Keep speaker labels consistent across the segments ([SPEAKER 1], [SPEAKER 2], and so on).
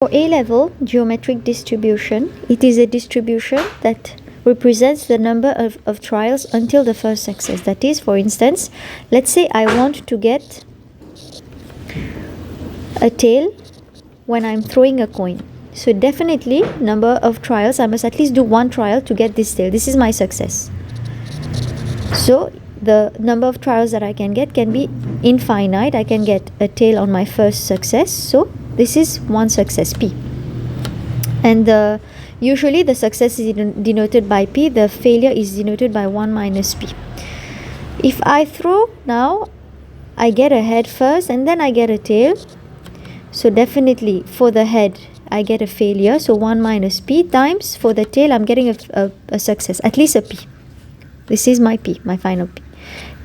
[SPEAKER 1] For A-level geometric distribution, it is a distribution that represents the number of trials until the first success. That is, for instance, let's say I want to get a tail when I'm throwing a coin. So definitely number of trials, I must at least do one trial to get this tail. This is my success. So the number of trials that I can get can be infinite. I can get a tail on my first success. So this is one success, P. And usually the success is denoted by P. The failure is denoted by 1 minus P. If I throw now, I get a head first and then I get a tail. So definitely for the head, I get a failure. So 1 minus P times for the tail, I'm getting a success, at least a P. This is my P, my final P.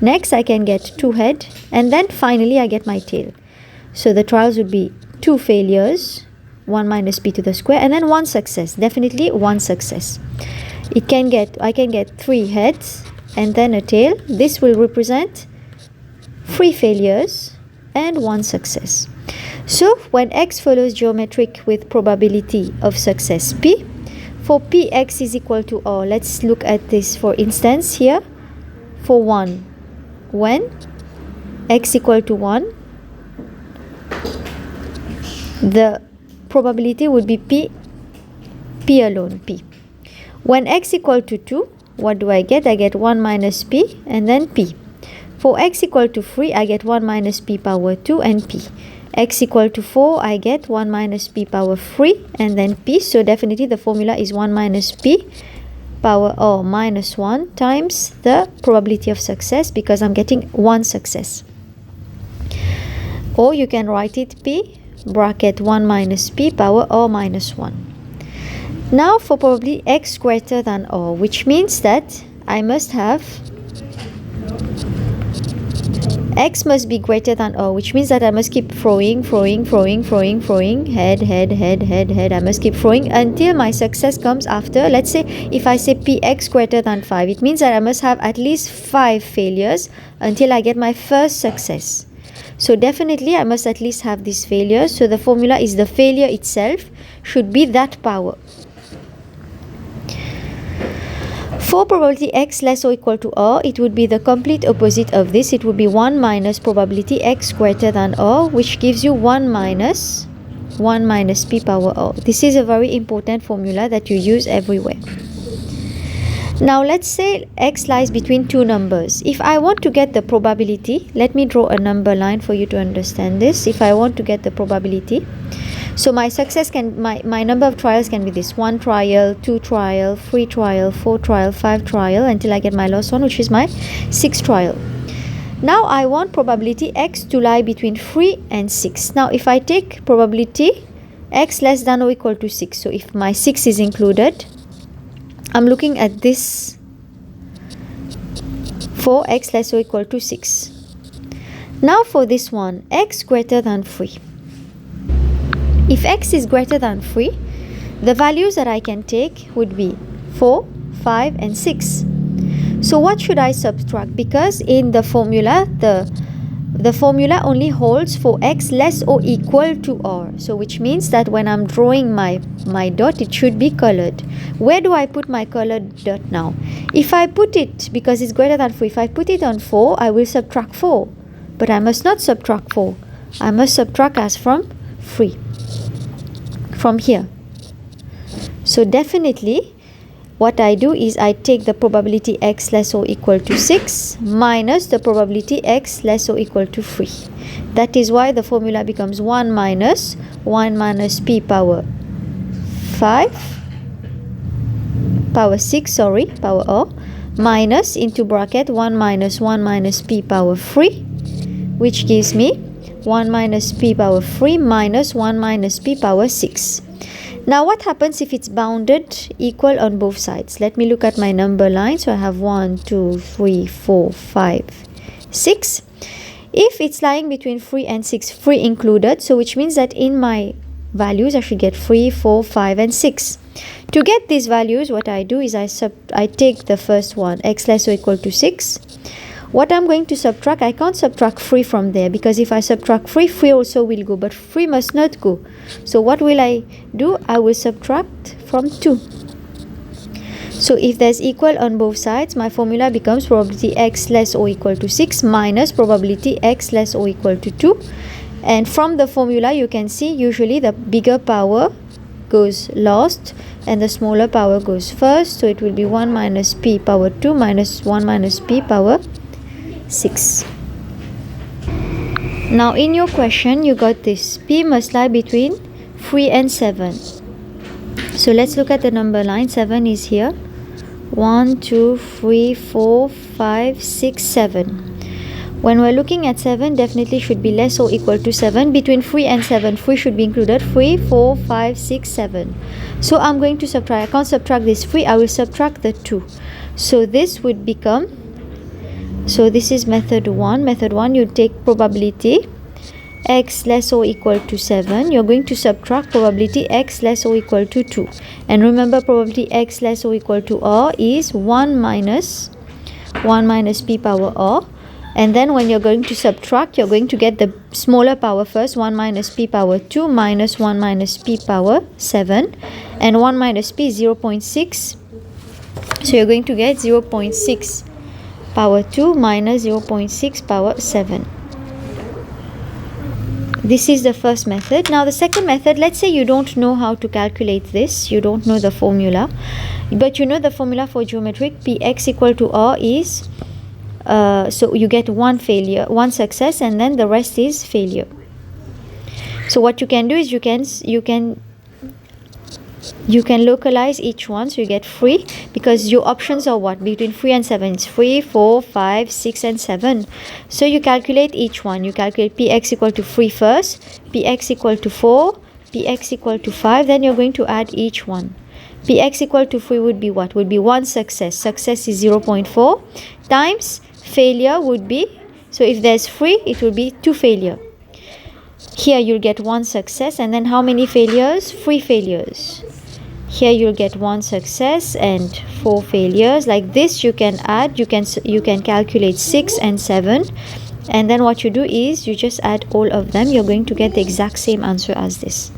[SPEAKER 1] Next, I can get 2 head and then finally I get my tail. So the trials would be 2 failures, 1 minus P to the square, and then 1 success, definitely 1 success. I can get 3 heads and then a tail. This will represent 3 failures and 1 success. So when X follows geometric with probability of success P, for Px is equal to R, let's look at this for instance here. For 1, when X equal to 1, the probability would be P alone, P. When X equal to 2, what do I get? I get 1 minus P and then P. For X equal to 3, I get 1 minus P power 2 and P. X equal to 4, I get 1 minus P power 3 and then P. So definitely the formula is 1 minus P power O minus 1 times the probability of success, because I'm getting 1 success. Or you can write it P bracket 1 minus P power O minus 1. Now for probability X greater than O, which means that I must have X must be greater than O, which means that I must keep throwing, head. I must keep throwing until my success comes after. Let's say if I say Px greater than 5, it means that I must have at least 5 failures until I get my first success. So definitely I must at least have these failures. So the formula is the failure itself should be that power. For probability X less or equal to O, it would be the complete opposite of this. It would be 1 minus probability X greater than O, which gives you 1 minus P power O. This is a very important formula that you use everywhere. Now let's say X lies between 2 numbers. If I want to get the probability, let me draw a number line for you to understand this. If I want to get the probability, so my success my number of trials can be this: 1 trial, 2 trial, 3 trial, 4 trial, 5 trial, until I get my last one, which is my 6th trial. Now I want probability X to lie between 3 and 6. Now if I take probability X less than or equal to 6, so if my 6 is included, I'm looking at this for X less or equal to 6. Now for this one, X greater than 3. If X is greater than 3, the values that I can take would be 4, 5 and 6. So what should I subtract? Because in the formula, the formula only holds for X less or equal to R. So which means that when I'm drawing my dot, it should be colored. Where do I put my colored dot now? If I put it, because it's greater than 3, if I put it on 4, I will subtract 4. But I must not subtract 4. I must subtract as from 3. From here. So definitely what I do is I take the probability X less or equal to 6 minus the probability X less or equal to 3. That is why the formula becomes 1 minus P power 5 power 6, power O, minus into bracket 1 minus P power 3, which gives me 1 minus P power 3 minus 1 minus P power 6. Now what happens if it's bounded equal on both sides? Let me look at my number line. So I have 1, 2, 3, 4, 5, 6. If it's lying between 3 and 6, 3 included, so which means that in my values I should get 3, 4, 5 and 6. To get these values, what I do is I take the first one, X less or equal to 6. What I'm going to subtract, I can't subtract 3 from there, because if I subtract 3, 3 also will go, but 3 must not go. So what will I do? I will subtract from 2. So if there's equal on both sides, my formula becomes probability x less or equal to 6 minus probability x less or equal to 2. And from the formula you can see usually the bigger power goes last and the smaller power goes first. So it will be 1 minus p power 2 minus 1 minus p power 6. Now in your question you got this. P must lie between 3 and 7. So let's look at the number line. 7 is here. 1, 2, 3, 4, 5, 6, 7. When we're looking at 7, definitely should be less or equal to 7. Between 3 and 7, 3 should be included. 3, 4, 5, 6, 7. So I'm going to subtract. I can't subtract this 3. I will subtract the 2. So this would become, so this is method 1. Method 1, you take probability x less or equal to 7. You're going to subtract probability x less or equal to 2. And remember, probability x less or equal to r is 1 minus p power r. And then when you're going to subtract, you're going to get the smaller power first. 1 minus p power 2 minus 1 minus p power 7. And 1 minus p is 0.6. So you're going to get 0.6 power 2 minus 0.6 power 7. This is the first method. Now the second method, let's say you don't know how to calculate this. You don't know the formula. But you know the formula for geometric. Px equal to r is, so you get one success, and then the rest is failure. So what you can do is you can localize each one. So you get 3, because your options are what? Between 3 and 7. It's 3, 4, 5, 6 and 7. So you calculate each one. You calculate px equal to 3 first, px equal to 4, px equal to 5. Then you're going to add each one. Px equal to 3 would be what? Would be 1 success. Success is 0.4 times failure would be, so if there's 3, it will be 2 failure. Here you'll get 1 success, and then how many failures? 3 failures. Here you'll get 1 success and 4 failures. Like this you can add, you can calculate 6 and 7, and then what you do is you just add all of them. You're going to get the exact same answer as this.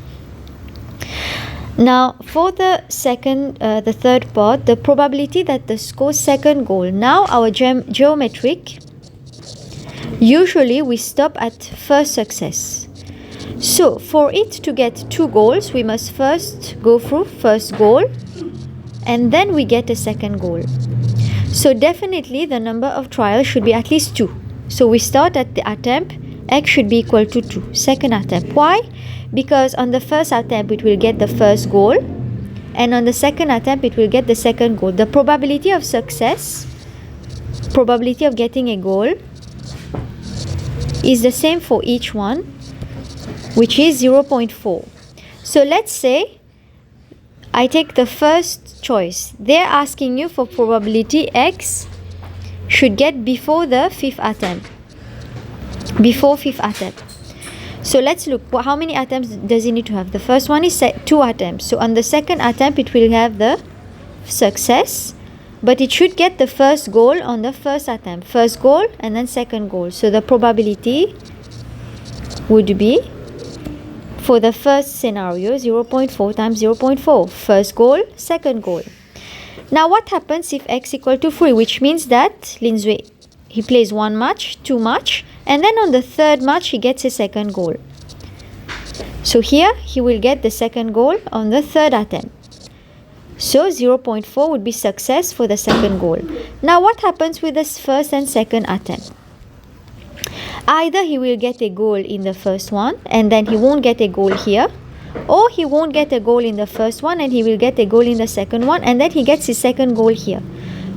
[SPEAKER 1] Now for the third part, the probability that the score second goal. Now our geometric, usually we stop at first success. So for it to get 2 goals, we must first go through first goal and then we get a second goal. So definitely the number of trials should be at least 2. So we start at the attempt, x should be equal to 2, second attempt. Why? Because on the first attempt it will get the first goal, and on the second attempt it will get the second goal. The probability of success, probability of getting a goal, is the same for each one, which is 0.4. So let's say I take the first choice. They're asking you for probability x should get before the 5th attempt. Before 5th attempt. So let's look. How many attempts does it need to have? The first one is 2 attempts. So on the second attempt it will have the success, but it should get the first goal on the first attempt. First goal and then second goal. So the probability would be, for the first scenario, 0.4 times 0.4. First goal, second goal. Now what happens if x equal to 3? Which means that Lin Zui, he plays 1 match, 2 match, and then on the third match he gets a second goal. So here he will get the second goal on the third attempt. So 0.4 would be success for the second goal. Now what happens with this first and second attempt? Either he will get a goal in the first one and then he won't get a goal here, or he won't get a goal in the first one and he will get a goal in the second one, and then he gets his second goal here.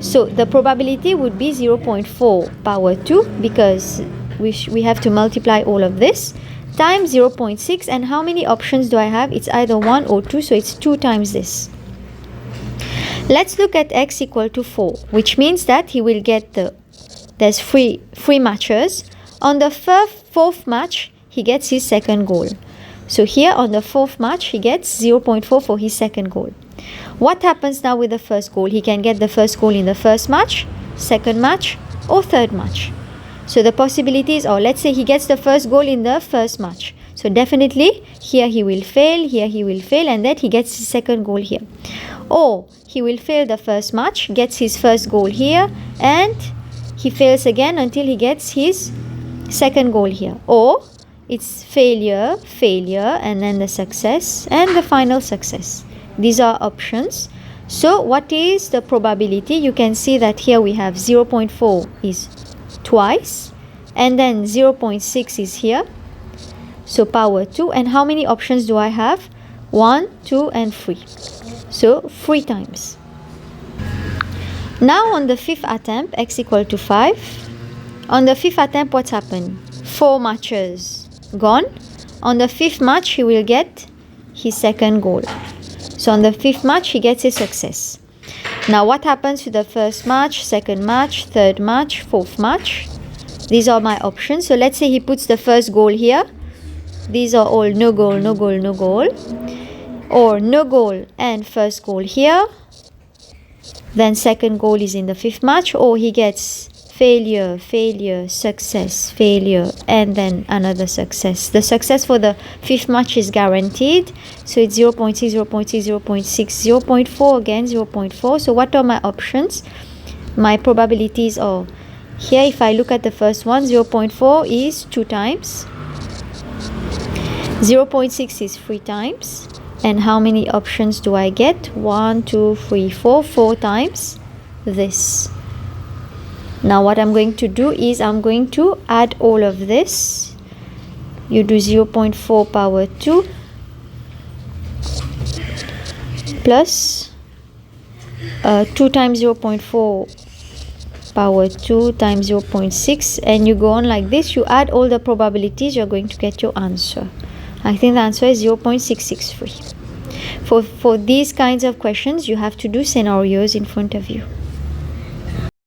[SPEAKER 1] So the probability would be 0.4 power 2, because we have to multiply all of this, times 0.6. And how many options do I have? It's either 1 or 2, so it's 2 times this. Let's look at x equal to 4, which means that he will get there's three matches. On the fourth match he gets his second goal. So here on the 4th match he gets 0.4 for his second goal. What happens now with the first goal? He can get the first goal in the first match, second match, or third match. So the possibilities are, let's say he gets the first goal in the first match. So definitely here he will fail, here he will fail, and then he gets his second goal here. Or he will fail the first match, gets his first goal here, and he fails again until he gets his second goal here. Or it's failure, failure, and then the success, and the final success. These are options. So what is the probability? You can see that here we have 0.4 is twice, and then 0.6 is here, so power 2. And how many options do I have? 1, 2, and 3. So 3 times. Now on the fifth attempt, x equal to 5. On the fifth attempt, what's happened? 4 matches gone. On the fifth match, he will get his second goal. So on the fifth match, he gets a success. Now what happens to the first match, second match, third match, fourth match? These are my options. So let's say he puts the first goal here. These are all no goal, no goal, no goal. Or no goal and first goal here. Then second goal is in the fifth match. Or he gets failure, failure, success, failure, and then another success. The success for the fifth match is guaranteed. So it's 0.6, 0.6, 0.6, 0.4 again, 0.4. So what are my options? My probabilities are here. If I look at the first one, 0.4 is 2 times. 0.6 is 3 times. And how many options do I get? 1, 2, 3, 4. 4 times this. Now what I'm going to do is I'm going to add all of this. You do 0.4 power 2 plus 2 times 0.4 power 2 times 0.6, and you go on like this. You add all the probabilities, you're going to get your answer. I think the answer is 0.663. For these kinds of questions, you have to do scenarios in front of you.